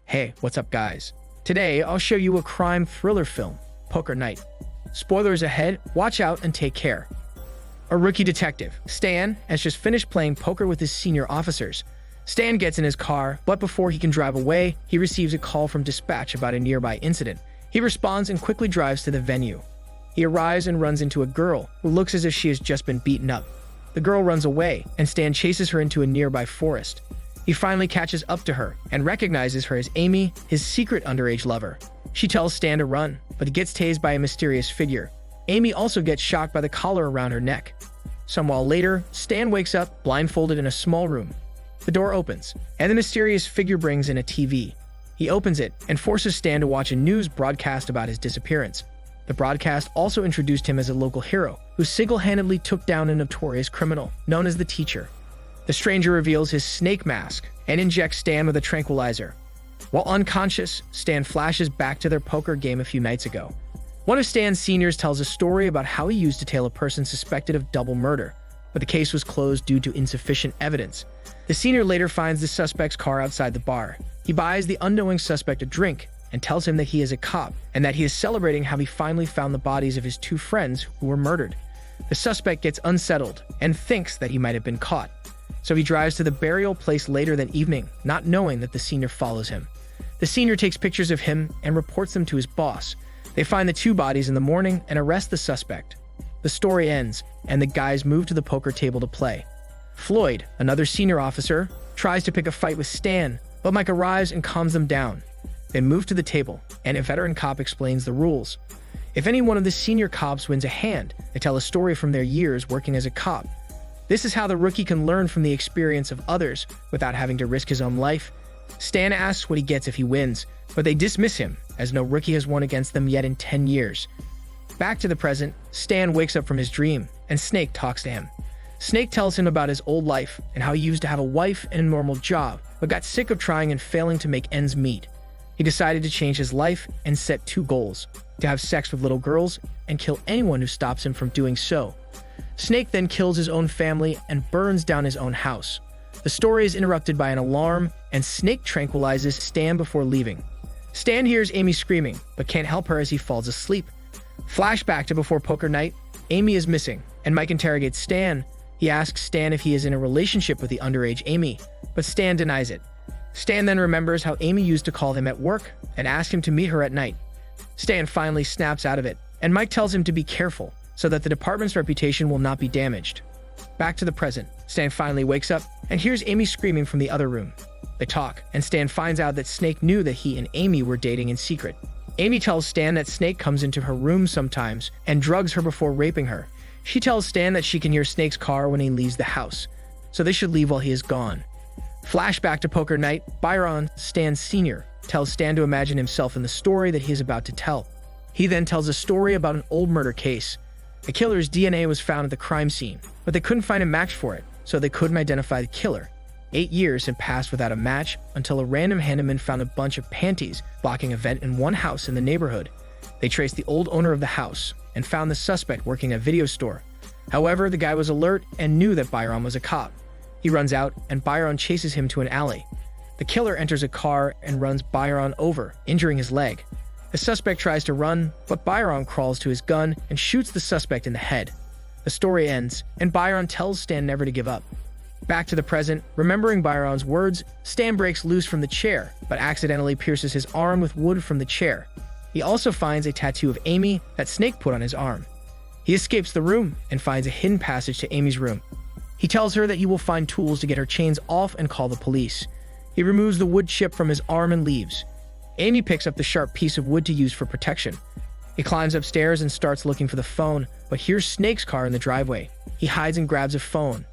Hey, what's up guys? Today, I'll show you a crime thriller film, Poker Night. Spoilers ahead, watch out and take care. A rookie detective, Stan, has just finished playing poker with his senior officers. Stan gets in his car, but before he can drive away, he receives a call from dispatch about a nearby incident. He responds and quickly drives to the venue. He arrives and runs into a girl who looks as if she has just been beaten up. The girl runs away, and Stan chases her into a nearby forest. He finally catches up to her and recognizes her as Amy, his secret underage lover. She tells Stan to run, but he gets tased by a mysterious figure. Amy also gets shocked by the collar around her neck. Some while later, Stan wakes up blindfolded in a small room. The door opens, and the mysterious figure brings in a TV. He opens it and forces Stan to watch a news broadcast about his disappearance. The broadcast also introduced him as a local hero who single-handedly took down a notorious criminal known as the Teacher. The stranger reveals his snake mask and injects Stan with a tranquilizer. While unconscious, Stan flashes back to their poker game a few nights ago. One of Stan's seniors tells a story about how he used to tail a person suspected of double murder, but the case was closed due to insufficient evidence. The senior later finds the suspect's car outside the bar. He buys the unknowing suspect a drink and tells him that he is a cop and that he is celebrating how he finally found the bodies of his two friends who were murdered. The suspect gets unsettled and thinks that he might have been caught. So he drives to the burial place later that evening, not knowing that the senior follows him. The senior takes pictures of him and reports them to his boss. They find the two bodies in the morning and arrest the suspect. The story ends, and the guys move to the poker table to play. Floyd, another senior officer, tries to pick a fight with Stan, but Mike arrives and calms them down. They move to the table, and a veteran cop explains the rules. If any one of the senior cops wins a hand, they tell a story from their years working as a cop. This is how the rookie can learn from the experience of others without having to risk his own life. Stan asks what he gets if he wins, but they dismiss him, as no rookie has won against them yet in 10 years. Back to the present, Stan wakes up from his dream, and Snake talks to him. Snake tells him about his old life and how he used to have a wife and a normal job, but got sick of trying and failing to make ends meet. He decided to change his life and set two goals: to have sex with little girls and kill anyone who stops him from doing so. Snake then kills his own family and burns down his own house. The story is interrupted by an alarm, and Snake tranquilizes Stan before leaving. Stan hears Amy screaming, but can't help her as he falls asleep. Flashback to before poker night, Amy is missing, and Mike interrogates Stan. He asks Stan if he is in a relationship with the underage Amy, but Stan denies it. Stan then remembers how Amy used to call him at work and ask him to meet her at night. Stan finally snaps out of it, and Mike tells him to be careful so that the department's reputation will not be damaged. Back to the present, Stan finally wakes up and hears Amy screaming from the other room. They talk, and Stan finds out that Snake knew that he and Amy were dating in secret. Amy tells Stan that Snake comes into her room sometimes and drugs her before raping her. She tells Stan that she can hear Snake's car when he leaves the house, so they should leave while he is gone. Flashback to poker night, Byron, Stan's senior, tells Stan to imagine himself in the story that he is about to tell. He then tells a story about an old murder case. The killer's DNA was found at the crime scene, but they couldn't find a match for it, so they couldn't identify the killer. 8 years had passed without a match until a random handyman found a bunch of panties blocking a vent in one house in the neighborhood. They traced the old owner of the house and found the suspect working at a video store. However, the guy was alert and knew that Byron was a cop. He runs out, and Byron chases him to an alley. The killer enters a car and runs Byron over, injuring his leg. The suspect tries to run, but Byron crawls to his gun and shoots the suspect in the head. The story ends, and Byron tells Stan never to give up. Back to the present, remembering Byron's words, Stan breaks loose from the chair, but accidentally pierces his arm with wood from the chair. He also finds a tattoo of Amy that Snake put on his arm. He escapes the room and finds a hidden passage to Amy's room. He tells her that he will find tools to get her chains off and call the police. He removes the wood chip from his arm and leaves. Amy picks up the sharp piece of wood to use for protection. He climbs upstairs and starts looking for the phone, but hears Snake's car in the driveway. He hides and grabs a phone.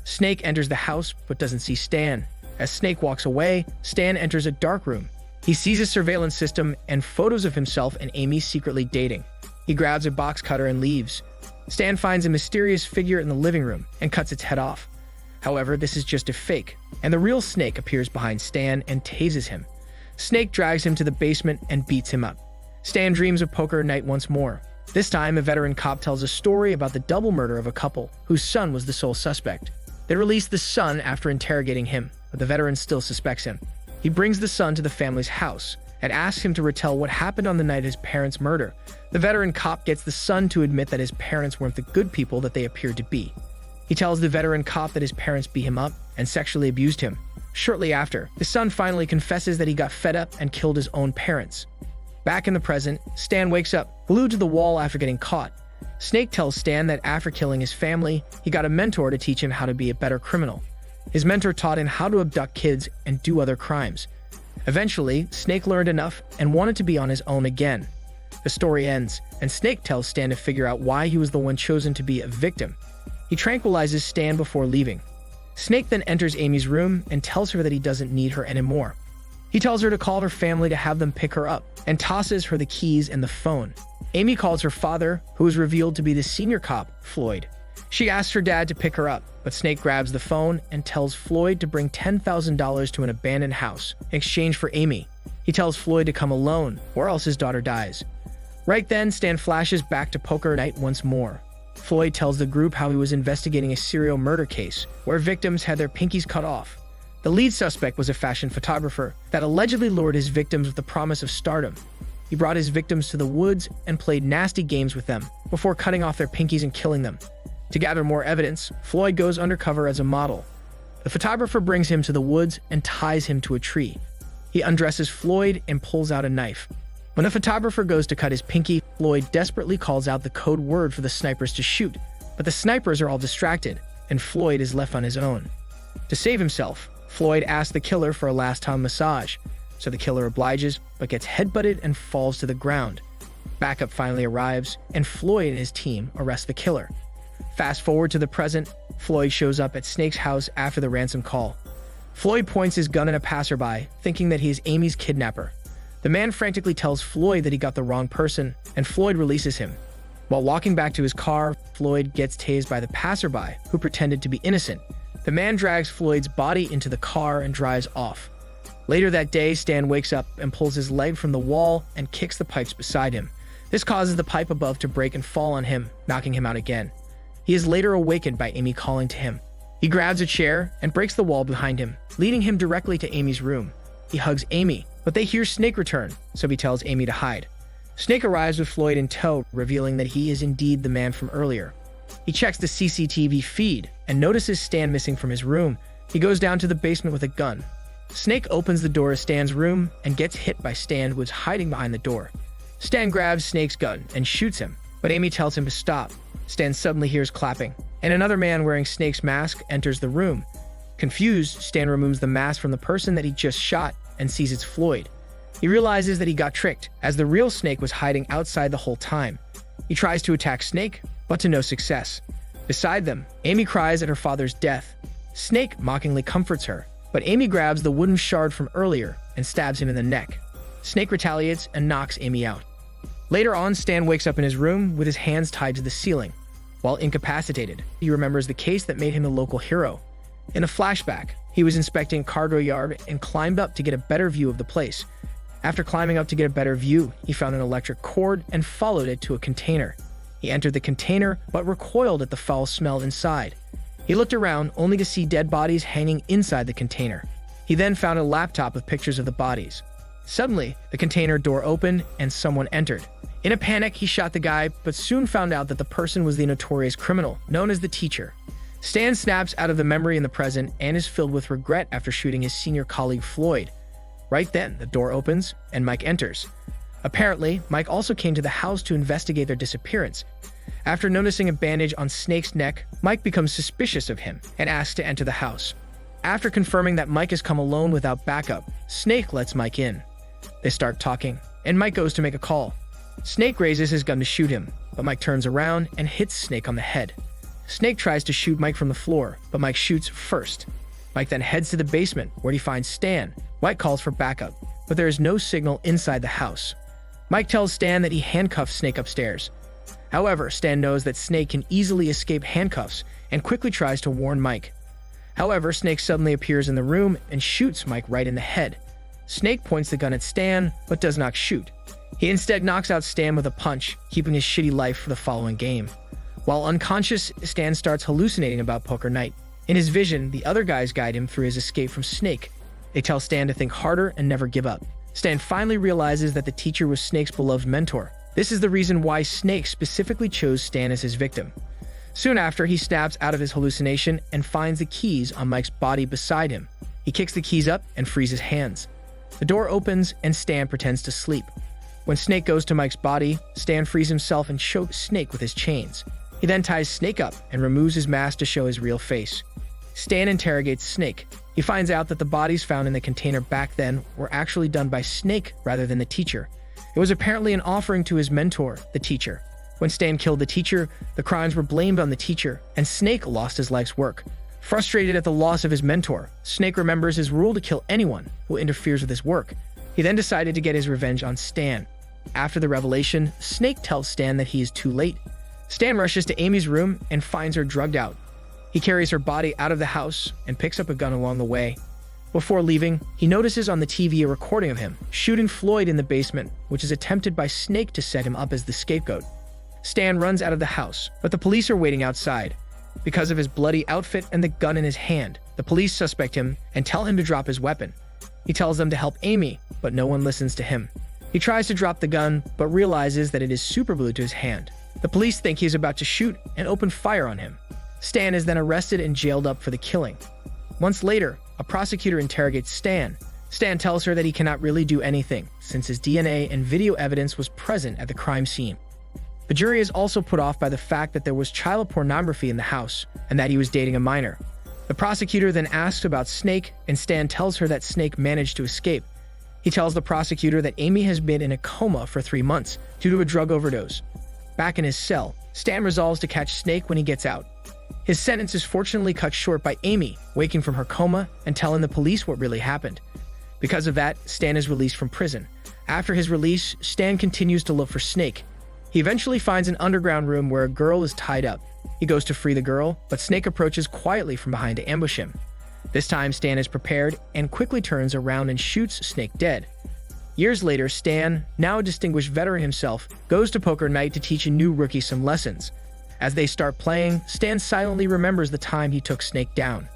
Snake enters the house but doesn't see Stan. As Snake walks away, Stan enters a dark room. He sees a surveillance system and photos of himself and Amy secretly dating. He grabs a box cutter and leaves. Stan finds a mysterious figure in the living room and cuts its head off. However, this is just a fake, and the real Snake appears behind Stan and tases him. Snake drags him to the basement and beats him up. Stan dreams of poker night once more. This time, a veteran cop tells a story about the double murder of a couple whose son was the sole suspect. They release the son after interrogating him, but the veteran still suspects him. He brings the son to the family's house and asks him to retell what happened on the night of his parents' murder. The veteran cop gets the son to admit that his parents weren't the good people that they appeared to be. He tells the veteran cop that his parents beat him up and sexually abused him. Shortly after, the son finally confesses that he got fed up and killed his own parents. Back in the present, Stan wakes up, glued to the wall after getting caught. Snake tells Stan that after killing his family, he got a mentor to teach him how to be a better criminal. His mentor taught him how to abduct kids and do other crimes. Eventually, Snake learned enough and wanted to be on his own again. The story ends, and Snake tells Stan to figure out why he was the one chosen to be a victim. He tranquilizes Stan before leaving. Snake then enters Amy's room and tells her that he doesn't need her anymore. He tells her to call her family to have them pick her up, and tosses her the keys and the phone. Amy calls her father, who is revealed to be the senior cop, Floyd. She asks her dad to pick her up, but Snake grabs the phone and tells Floyd to bring $10,000 to an abandoned house in exchange for Amy. He tells Floyd to come alone, or else his daughter dies. Right then, Stan flashes back to poker night once more. Floyd tells the group how he was investigating a serial murder case where victims had their pinkies cut off. The lead suspect was a fashion photographer that allegedly lured his victims with the promise of stardom. He brought his victims to the woods and played nasty games with them before cutting off their pinkies and killing them. To gather more evidence, Floyd goes undercover as a model. The photographer brings him to the woods and ties him to a tree. He undresses Floyd and pulls out a knife. When the photographer goes to cut his pinky, Floyd desperately calls out the code word for the snipers to shoot, but the snipers are all distracted, and Floyd is left on his own. To save himself, Floyd asks the killer for a last-time massage, so the killer obliges, but gets headbutted and falls to the ground. Backup finally arrives, and Floyd and his team arrest the killer. Fast forward to the present, Floyd shows up at Snake's house after the ransom call. Floyd points his gun at a passerby, thinking that he is Amy's kidnapper. The man frantically tells Floyd that he got the wrong person, and Floyd releases him. While walking back to his car, Floyd gets tased by the passerby, who pretended to be innocent. The man drags Floyd's body into the car and drives off. Later that day, Stan wakes up and pulls his leg from the wall and kicks the pipes beside him. This causes the pipe above to break and fall on him, knocking him out again. He is later awakened by Amy calling to him. He grabs a chair and breaks the wall behind him, leading him directly to Amy's room. He hugs Amy, but they hear Snake return, so he tells Amy to hide. Snake arrives with Floyd in tow, revealing that he is indeed the man from earlier. He checks the CCTV feed and notices Stan missing from his room. He goes down to the basement with a gun. Snake opens the door of Stan's room and gets hit by Stan, who is hiding behind the door. Stan grabs Snake's gun and shoots him, but Amy tells him to stop. Stan suddenly hears clapping, and another man wearing Snake's mask enters the room. Confused, Stan removes the mask from the person that he just shot and sees it's Floyd. He realizes that he got tricked, as the real Snake was hiding outside the whole time. He tries to attack Snake, but to no success. Beside them, Amy cries at her father's death. Snake mockingly comforts her, but Amy grabs the wooden shard from earlier and stabs him in the neck. Snake retaliates and knocks Amy out. Later on, Stan wakes up in his room with his hands tied to the ceiling. While incapacitated, he remembers the case that made him a local hero. In a flashback, he was inspecting a cargo yard and climbed up to get a better view of the place. After climbing up to get a better view, he found an electric cord and followed it to a container. He entered the container, but recoiled at the foul smell inside. He looked around only to see dead bodies hanging inside the container. He then found a laptop with pictures of the bodies. Suddenly, the container door opened and someone entered. In a panic, he shot the guy, but soon found out that the person was the notorious criminal, known as the Teacher. Stan snaps out of the memory in the present and is filled with regret after shooting his senior colleague Floyd. Right then, the door opens and Mike enters. Apparently, Mike also came to the house to investigate their disappearance. After noticing a bandage on Snake's neck, Mike becomes suspicious of him and asks to enter the house. After confirming that Mike has come alone without backup, Snake lets Mike in. They start talking, and Mike goes to make a call. Snake raises his gun to shoot him, but Mike turns around and hits Snake on the head. Snake tries to shoot Mike from the floor, but Mike shoots first. Mike then heads to the basement, where he finds Stan. Mike calls for backup, but there is no signal inside the house. Mike tells Stan that he handcuffs Snake upstairs. However, Stan knows that Snake can easily escape handcuffs and quickly tries to warn Mike. However, Snake suddenly appears in the room and shoots Mike right in the head. Snake points the gun at Stan, but does not shoot. He instead knocks out Stan with a punch, keeping his shitty life for the following game. While unconscious, Stan starts hallucinating about Poker Night. In his vision, the other guys guide him through his escape from Snake. They tell Stan to think harder and never give up. Stan finally realizes that the teacher was Snake's beloved mentor. This is the reason why Snake specifically chose Stan as his victim. Soon after, he snaps out of his hallucination and finds the keys on Mike's body beside him. He kicks the keys up and frees his hands. The door opens and Stan pretends to sleep. When Snake goes to Mike's body, Stan frees himself and chokes Snake with his chains. He then ties Snake up and removes his mask to show his real face. Stan interrogates Snake. He finds out that the bodies found in the container back then were actually done by Snake rather than the teacher. It was apparently an offering to his mentor, the teacher. When Stan killed the teacher, the crimes were blamed on the teacher, and Snake lost his life's work. Frustrated at the loss of his mentor, Snake remembers his rule to kill anyone who interferes with his work. He then decided to get his revenge on Stan. After the revelation, Snake tells Stan that he is too late. Stan rushes to Amy's room and finds her drugged out. He carries her body out of the house and picks up a gun along the way. Before leaving, he notices on the TV a recording of him shooting Floyd in the basement, which is attempted by Snake to set him up as the scapegoat. Stan runs out of the house, but the police are waiting outside. Because of his bloody outfit and the gun in his hand, the police suspect him and tell him to drop his weapon. He tells them to help Amy, but no one listens to him. He tries to drop the gun, but realizes that it is superglued to his hand. The police think he is about to shoot and open fire on him. Stan is then arrested and jailed up for the killing. Months later, a prosecutor interrogates Stan. Stan tells her that he cannot really do anything, since his DNA and video evidence was present at the crime scene. The jury is also put off by the fact that there was child pornography in the house, and that he was dating a minor. The prosecutor then asks about Snake, and Stan tells her that Snake managed to escape. He tells the prosecutor that Amy has been in a coma for 3 months due to a drug overdose. Back in his cell, Stan resolves to catch Snake when he gets out. His sentence is fortunately cut short by Amy waking from her coma and telling the police what really happened. Because of that, Stan is released from prison. After his release, Stan continues to look for Snake. He eventually finds an underground room where a girl is tied up. He goes to free the girl, but Snake approaches quietly from behind to ambush him. This time, Stan is prepared and quickly turns around and shoots Snake dead. Years later, Stan, now a distinguished veteran himself, goes to Poker Night to teach a new rookie some lessons. As they start playing, Stan silently remembers the time he took Snake down.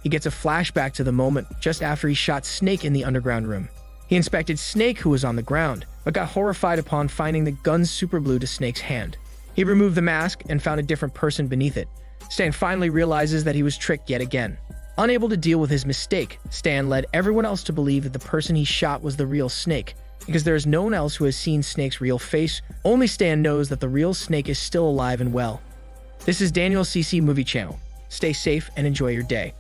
He gets a flashback to the moment just after he shot Snake in the underground room. He inspected Snake, who was on the ground, but got horrified upon finding the gun superglued to Snake's hand. He removed the mask and found a different person beneath it. Stan finally realizes that he was tricked yet again. Unable to deal with his mistake, Stan led everyone else to believe that the person he shot was the real Snake. Because there is no one else who has seen Snake's real face, only Stan knows that the real Snake is still alive and well. This is Daniel CC Movie Channel. Stay safe and enjoy your day.